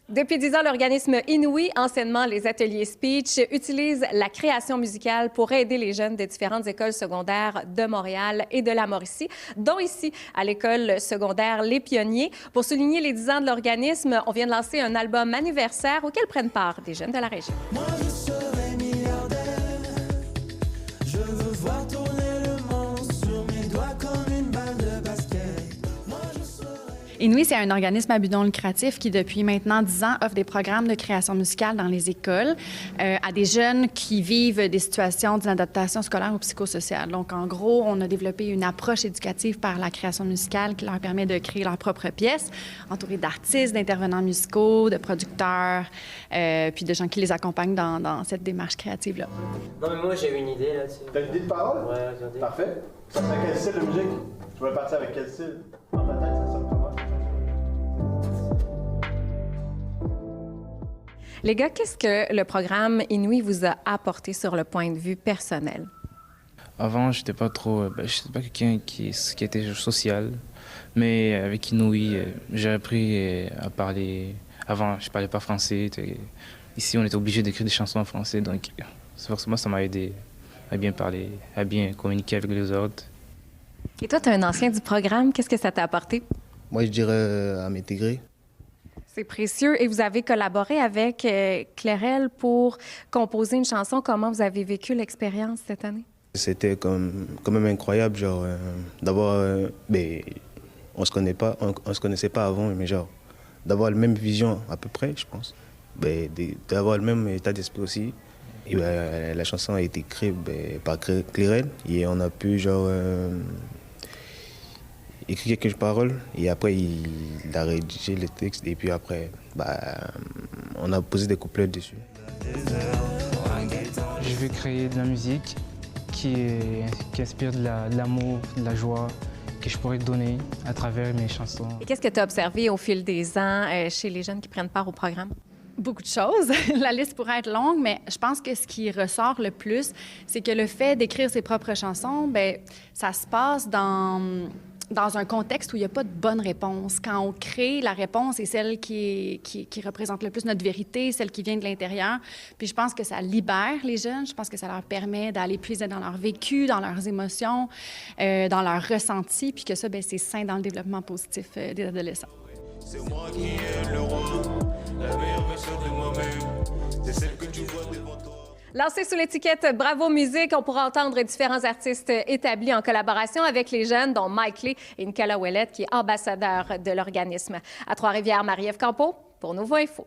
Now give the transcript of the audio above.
Depuis 10 ans, l'organisme Inouï, anciennement les ateliers speech, utilise la création musicale pour aider les jeunes des différentes écoles secondaires de Montréal et de la Mauricie, dont ici à l'école secondaire Les Pionniers. Pour souligner les 10 ans de l'organisme, on vient de lancer un album anniversaire auquel prennent part des jeunes de la région. Moi je serai milliardaire, je veux voir tourner le monde sur mes doigts comme une balle de basket. Moi je serai... Inouï, c'est un organisme à but non lucratif qui, depuis maintenant 10 ans, offre des programmes de création musicale dans les écoles à des jeunes qui vivent des situations d'inadaptation scolaire ou psychosociale. Donc, en gros, on a développé une approche éducative par la création musicale qui leur permet de créer leurs propres pièces, entourées d'artistes, d'intervenants musicaux, de producteurs, puis de gens qui les accompagnent dans cette démarche créative-là. Non, mais moi, j'ai une idée là. T'as une idée de parole? Ouais, regardez. Parfait. Ça serait quel style de musique? Tu voulais partir avec quel style? Dans ta tête, ça sonne comment? Les gars, qu'est-ce que le programme Inouï vous a apporté sur le point de vue personnel? Avant, j'étais pas trop, je n'étais pas quelqu'un qui était social, mais avec Inouï, j'ai appris à parler. Avant, je parlais pas français. Ici, on était obligé d'écrire des chansons en français, donc forcément, ça m'a aidé à bien parler, à bien communiquer avec les autres. Et toi, tu es un ancien du programme. Qu'est-ce que ça t'a apporté? Moi, je dirais à m'intégrer. C'est précieux. Et vous avez collaboré avec Clairel pour composer une chanson. Comment vous avez vécu l'expérience cette année? C'était quand même incroyable, genre, d'avoir... on se connaissait pas avant, mais genre, d'avoir la même vision à peu près, je pense. D'avoir le même état d'esprit aussi. Et la chanson a été créée par Clairel et on a pu, genre... écrit quelques paroles et après il a rédigé le texte et puis après on a posé des couplets dessus. Je veux créer de la musique qui inspire de l'amour, de la joie que je pourrais donner à travers mes chansons. Et qu'est-ce que tu as observé au fil des ans chez les jeunes qui prennent part au programme? Beaucoup de choses. La liste pourrait être longue, mais je pense que ce qui ressort le plus, c'est que le fait d'écrire ses propres chansons, ça se passe dans un contexte où il n'y a pas de bonne réponse. Quand on crée, la réponse est celle qui représente le plus notre vérité, celle qui vient de l'intérieur. Puis je pense que ça libère les jeunes. Je pense que ça leur permet d'aller puiser dans leur vécu, dans leurs émotions, dans leurs ressentis, puis que ça, c'est sain dans le développement positif des adolescents. C'est moi qui aime le roi, la meilleure version de moi-même, c'est celle que tu vois devant toi. Lancé sous l'étiquette Bravo Musique, on pourra entendre différents artistes établis en collaboration avec les jeunes, dont Mike Lee et Nicolas Ouellette, qui est ambassadeur de l'organisme. À Trois-Rivières, Marie-Ève Campeau pour Nouveau Info.